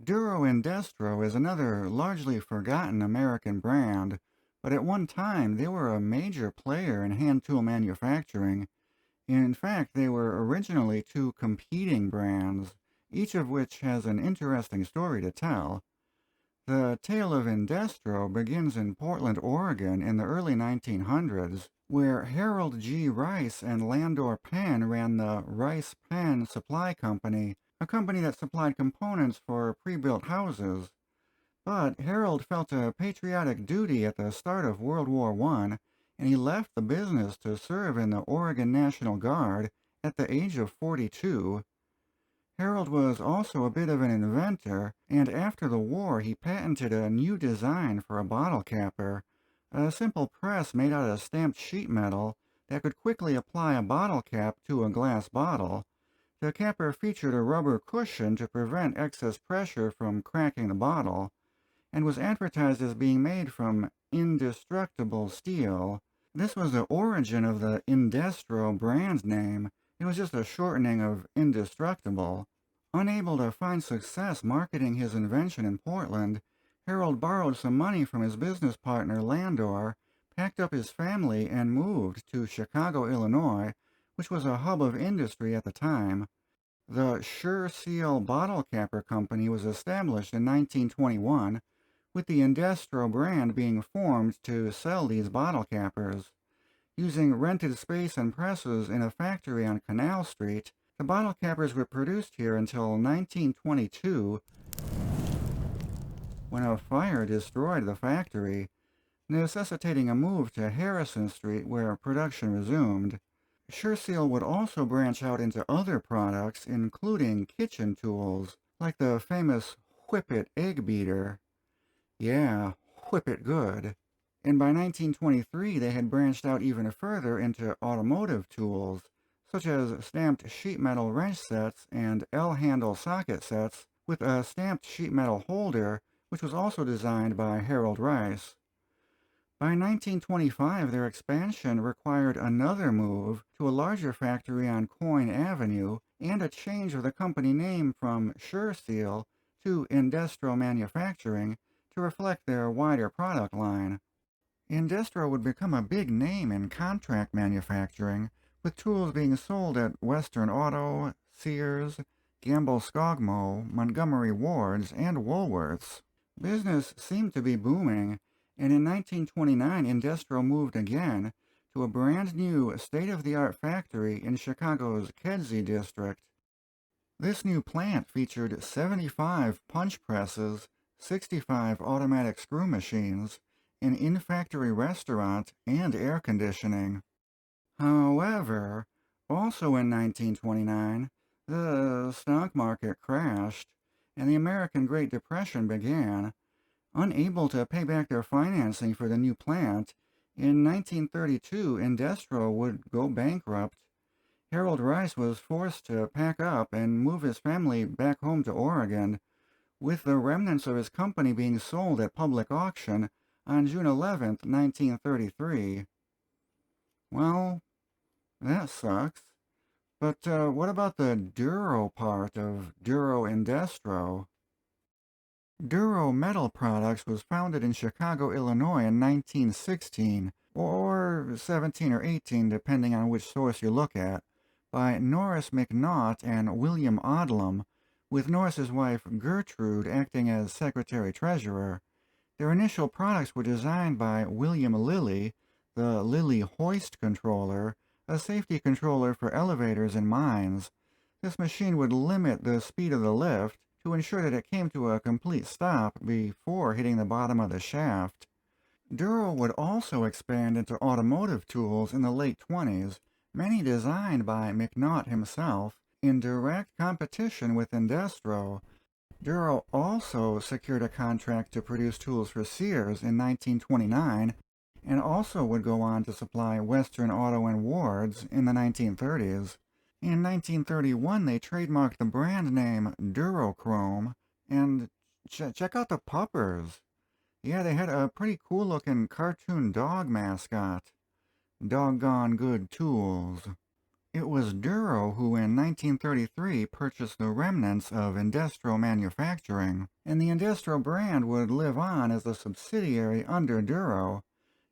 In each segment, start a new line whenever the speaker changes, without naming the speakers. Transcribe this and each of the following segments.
Duro-Indestro is another largely forgotten American brand, but at one time they were a major player in hand tool manufacturing. In fact, they were originally two competing brands, each of which has an interesting story to tell. The tale of Indestro begins in Portland, Oregon in the early 1900s, where Harold G. Rice and Landor Penn ran the Rice Penn Supply Company, a company that supplied components for pre-built houses. But Harold felt a patriotic duty at the start of World War I, and he left the business to serve in the Oregon National Guard at the age of 42. Harold was also a bit of an inventor, and after the war he patented a new design for a bottle capper, a simple press made out of stamped sheet metal that could quickly apply a bottle cap to a glass bottle. The capper featured a rubber cushion to prevent excess pressure from cracking the bottle, and was advertised as being made from indestructible steel. This was the origin of the Indestro brand name. It was just a shortening of indestructible. Unable to find success marketing his invention in Portland, Harold borrowed some money from his business partner Landor, packed up his family, and moved to Chicago, Illinois, which was a hub of industry at the time. The Sure Seal Bottle Capper Company was established in 1921, with the Indestro brand being formed to sell these bottle cappers. Using rented space and presses in a factory on Canal Street, the bottle cappers were produced here until 1922, when a fire destroyed the factory, necessitating a move to Harrison Street where production resumed. SureSeal would also branch out into other products, including kitchen tools, like the famous Whippet egg beater. Yeah, whip it good. And by 1923 they had branched out even further into automotive tools, such as stamped sheet metal wrench sets and L-handle socket sets with a stamped sheet metal holder, which was also designed by Harold Rice. By 1925, their expansion required another move to a larger factory on Coyne Avenue and a change of the company name from SureSeal to Indestro Manufacturing to reflect their wider product line. Indestro would become a big name in contract manufacturing, with tools being sold at Western Auto, Sears, Gamble Skogmo, Montgomery Wards, and Woolworths. Business seemed to be booming, and in 1929 Indestro moved again to a brand new state-of-the-art factory in Chicago's Kedzie district. This new plant featured 75 punch presses, 65 automatic screw machines, an in-factory restaurant, and air conditioning. However, also in 1929, the stock market crashed, and the American Great Depression began. Unable to pay back their financing for the new plant, in 1932 Indestro would go bankrupt. Harold Rice was forced to pack up and move his family back home to Oregon, with the remnants of his company being sold at public auction on June 11, 1933. Well, that sucks. But what about the Duro part of Duro-Indestro? Duro Metal Products was founded in Chicago, Illinois in 1916, or 17 or 18 depending on which source you look at, by Norris McNaught and William Odlum, with Norris's wife Gertrude acting as secretary-treasurer. Their initial products were designed by William Lilly, the Lilly Hoist Controller, a safety controller for elevators in mines. This machine would limit the speed of the lift to ensure that it came to a complete stop before hitting the bottom of the shaft. Duro would also expand into automotive tools in the late 20s, many designed by McNaught himself, in direct competition with Indestro. Duro also secured a contract to produce tools for Sears in 1929, and also would go on to supply Western Auto and Wards in the 1930s. In 1931, they trademarked the brand name Durochrome, and check out the puppers. Yeah, they had a pretty cool-looking cartoon dog mascot. Doggone good tools. It was Duro who in 1933 purchased the remnants of Indestro manufacturing, and the Indestro brand would live on as a subsidiary under Duro,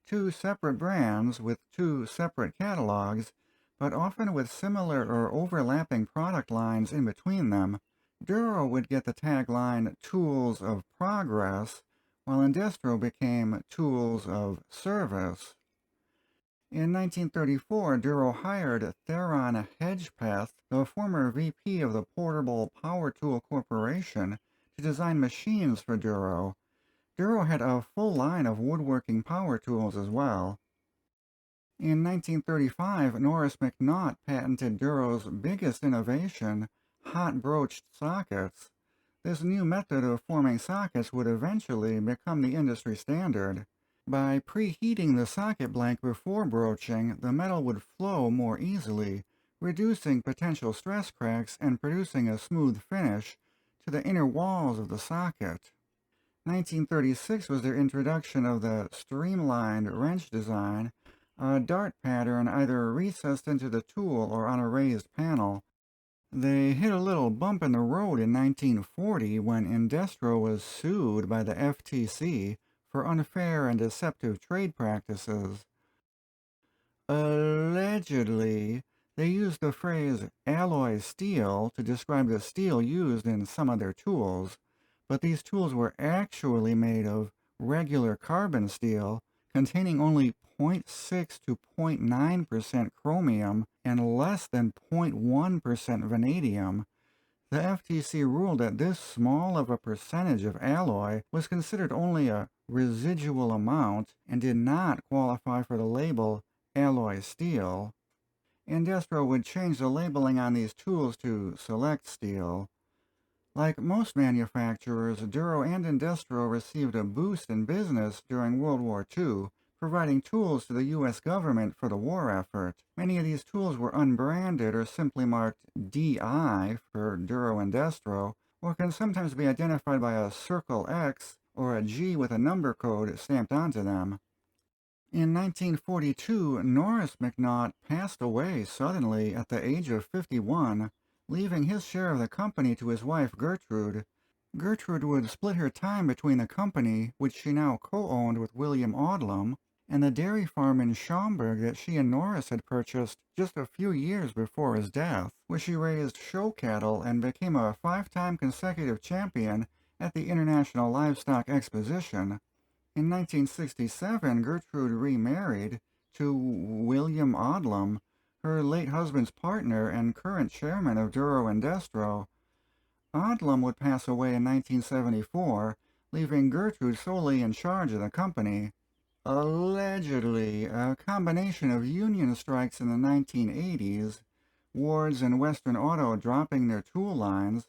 two separate brands with two separate catalogs, but often with similar or overlapping product lines in between them. Duro would get the tagline Tools of Progress, while Indestro became Tools of Service. In 1934, Duro hired Theron Hedgepeth, the former VP of the Portable Power Tool Corporation, to design machines for Duro. Duro had a full line of woodworking power tools as well. In 1935, Norris McNaught patented Duro's biggest innovation, hot broached sockets. This new method of forming sockets would eventually become the industry standard. By preheating the socket blank before broaching, the metal would flow more easily, reducing potential stress cracks and producing a smooth finish to the inner walls of the socket. 1936 was their introduction of the streamlined wrench design, a dart pattern either recessed into the tool or on a raised panel. They hit a little bump in the road in 1940 when Indestro was sued by the FTC for unfair and deceptive trade practices. Allegedly, they used the phrase alloy steel to describe the steel used in some of their tools, but these tools were actually made of regular carbon steel containing only 0.6 to 0.9% chromium and less than 0.1% vanadium. The FTC ruled that this small of a percentage of alloy was considered only a residual amount and did not qualify for the label alloy steel. Indestro would change the labeling on these tools to select steel. Like most manufacturers, Duro and Indestro received a boost in business during World War II, providing tools to the U.S. government for the war effort. Many of these tools were unbranded or simply marked DI for Duro-Indestro, or can sometimes be identified by a circle X or a G with a number code stamped onto them. In 1942, Norris McNaught passed away suddenly at the age of 51, leaving his share of the company to his wife Gertrude. Gertrude would split her time between the company, which she now co-owned with William Odlum, and the dairy farm in Schaumburg that she and Norris had purchased just a few years before his death, where she raised show cattle and became a 5-time consecutive champion at the International Livestock Exposition. In 1967, Gertrude remarried to William Odlum, her late husband's partner and current chairman of Duro-Indestro. Odlum would pass away in 1974, leaving Gertrude solely in charge of the company. Allegedly, a combination of union strikes in the 1980s, Wards and Western Auto dropping their tool lines,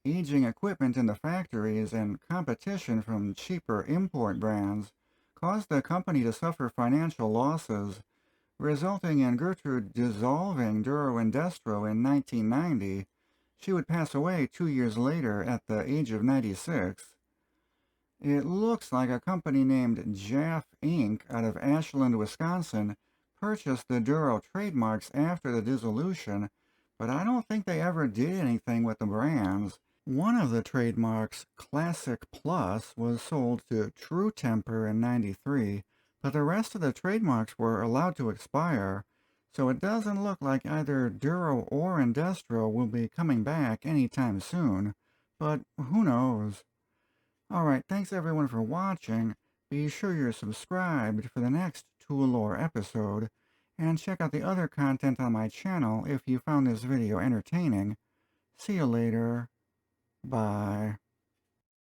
aging equipment in the factories, and competition from cheaper import brands caused the company to suffer financial losses, resulting in Gertrude dissolving Duro-Indestro in 1990. She would pass away 2 years later at the age of 96. It looks like a company named Jaff Inc. out of Ashland, Wisconsin, purchased the Duro trademarks after the dissolution, but I don't think they ever did anything with the brands. One of the trademarks, Classic Plus, was sold to True Temper in '93, but the rest of the trademarks were allowed to expire, so it doesn't look like either Duro or Indestro will be coming back anytime soon, but who knows. Alright, thanks everyone for watching. Be sure you're subscribed for the next Tool Lore episode, and check out the other content on my channel if you found this video entertaining. See you later. Bye.